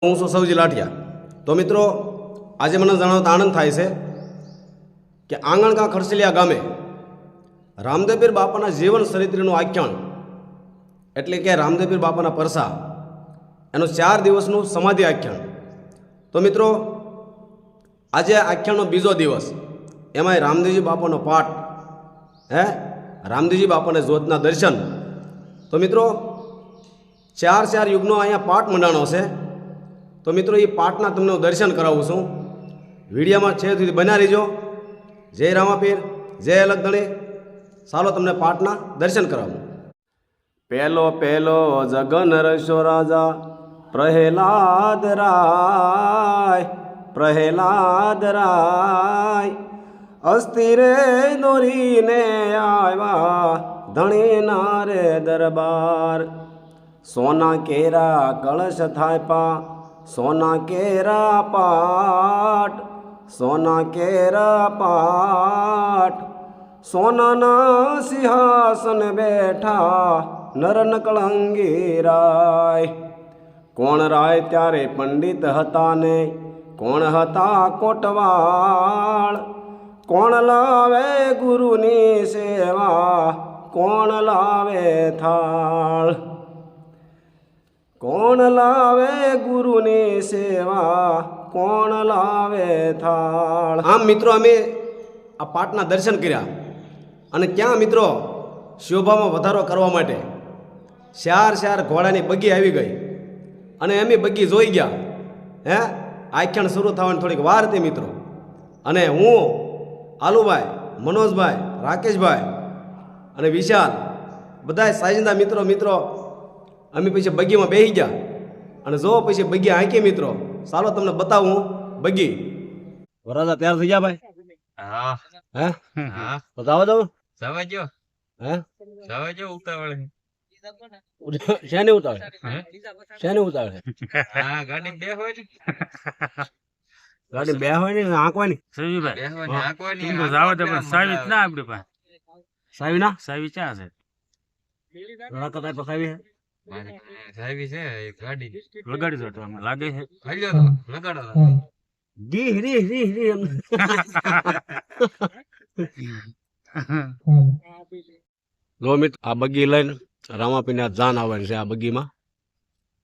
હું છું સૌજી લાઠિયા। તો મિત્રો આજે મને જણાવતા આનંદ થાય છે કે આંગણકા ખરસલિયા ગામે રામદેવપીર બાપાના જીવન ચરિત્રનું આખ્યાન એટલે કે રામદેવપીર બાપાના પરસા એનું 4 દિવસનું સમાધિ આખ્યાન। તો મિત્રો આજે આખ્યાનનો બીજો દિવસ, એમાંય રામદેવજી બાપાનો પાઠ, રામદેવજી બાપાને જોતના દર્શન। તો મિત્રો 4 યુગનો અહીંયા પાઠ મંડાણો છે। તો મિત્રો એ પાઠના તમને હું દર્શન કરાવું છું। વિડીયોમાં છે સુધી બના રહીજો। જય રામાપીર, જય અલગધણી। ચાલો તમને પાઠના દર્શન કરાવું। પહેલો પહેલો જગન રશો રાજા પ્રહલાદ રાય, પ્રહલાદ રાય અસ્થિરે દોરીને આવ્યા ધણીના રે દરબાર। સોના કેરા કળશ થાયપા, સોના કેરા પાટ, સોના કેરા પાટ, સોનાના સિંહાસન બેઠા નરન કળંગી રાય। કોણ રાય ત્યારે પંડિત હતા ને કોણ હતા કોટવાળ, કોણ લાવે ગુરુની સેવા, કોણ લાવે થાળ, કોણ લાવે ગુરુની સેવા, કોણ લાવે થાળ। આમ મિત્રો અમે આ પાઠના દર્શન કર્યા અને ક્યાં મિત્રો શોભામાં વધારો કરવા માટે 4 ઘોડાની બગી આવી ગઈ અને એમ બગી જોઈ ગયા। આખ્યાન શરૂ થવાની થોડીક વાર હતી મિત્રો, અને હું આલુભાઈ, મનોજભાઈ, રાકેશભાઈ અને વિશાલ બધા સાજિંદા મિત્રો અમે પછી બગીમાં બેસી ગયા અને જો પછી બગી આંકી મિત્રો। ચાલો તમને બતાવું બગી। વરાજા તૈયાર થઈ ગયા ભાઈ? હા હા બતાવો તો સવાજો હે સવાજો ઉતાવળ શેની ઉતાવળ? શેની ઉતાવળ? હા ગાડી બે હોય ને, ગાડી બે હોય ને આંકવાની બે હોય ને આંકવાની જાવ તો પણ સાવી ના આપણી પાસે સાવી ના સાવી ચા છે રણા કતાય પસાવી સાવી છે ગાડી લગાડી દો તો અમને લાગે છે હલ્યો તો લગાડો ડી રી રી રી લો મિત્ર, આ બગી લઈને રામાપીને જાન આવવાની છે। આ બગીમાં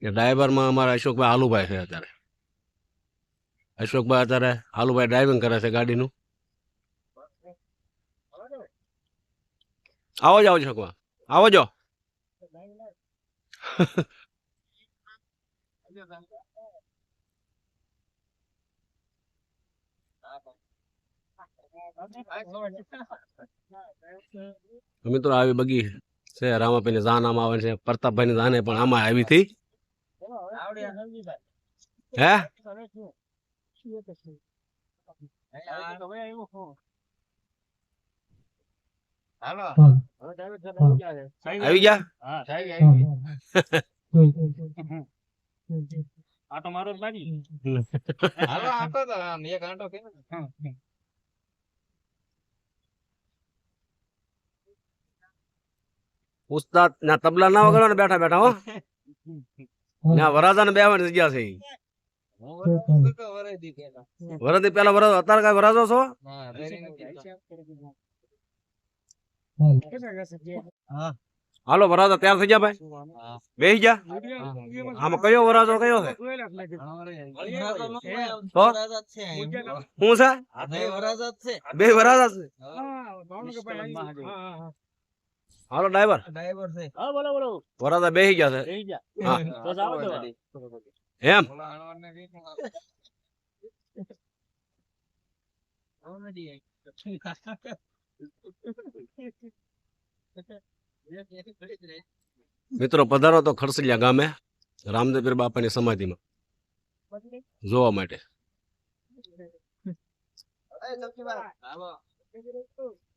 ડ્રાઈવરમાં અમારા અશોકભાઈ હાલુભાઈ છે। અત્યારે અશોકભાઈ અત્યારે હાલુભાઈ ડ્રાઇવિંગ કરે છે ગાડીનું। આવો જ અશોકભાઈ, આવો જો। મિત્રો આવી બગી છે રામાપીને જાન આમાં આવે છે। પ્રતાપભાઈની જાને પણ આમાં આવી હતી। હે આવી ગયા? આટો મારો જ બાજી હાલો આંટો તો આમ એક આંટો કે ઉસ્તાદ ના તબલા ના વગાડો ને બેઠા બેઠા હો ના વરાજા ને બેવાની જગ્યા છે। વરદી પેલા વરાજો, અત્યારે કઈ વરાજો છો? હાલો વરાજા તૈયાર થઈ ગયા ભાઈ? બેસી ગયા? આમાં કયો વરાજો કયો છે? શું છે? બે વરાજા છે? હાલો ડ્રાઈવર વરાજા બેસી ગયા છે? એમ મિત્રો પધારો તો ખરસલિયા ગામે રામદેવપીર બાપાની સમાધિમાં જોવા માટે।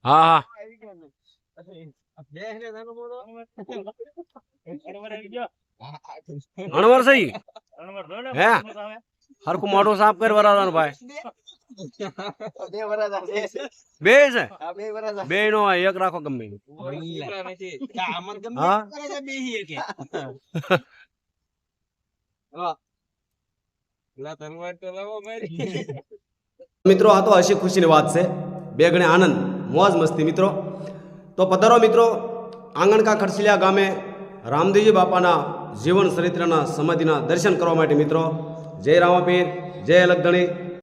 હા હા અણવર સહી હે હરખું મોઢું સાફ કર વરાવાનું ભાઈ। બે છે? બે નો એક રાખો ગમે મિત્રો આ તો હસી ખુશીની વાત છે, બે ગણે આનંદ મોજ મસ્તી મિત્રો. તો પધારો મિત્રો આંગણકા ખડસલિયા ગામે રામદેવજી બાપાના જીવન ચરિત્રના સમાધિના દર્શન કરવા માટે મિત્રો. જય રામાપીર, જય અલગધણી.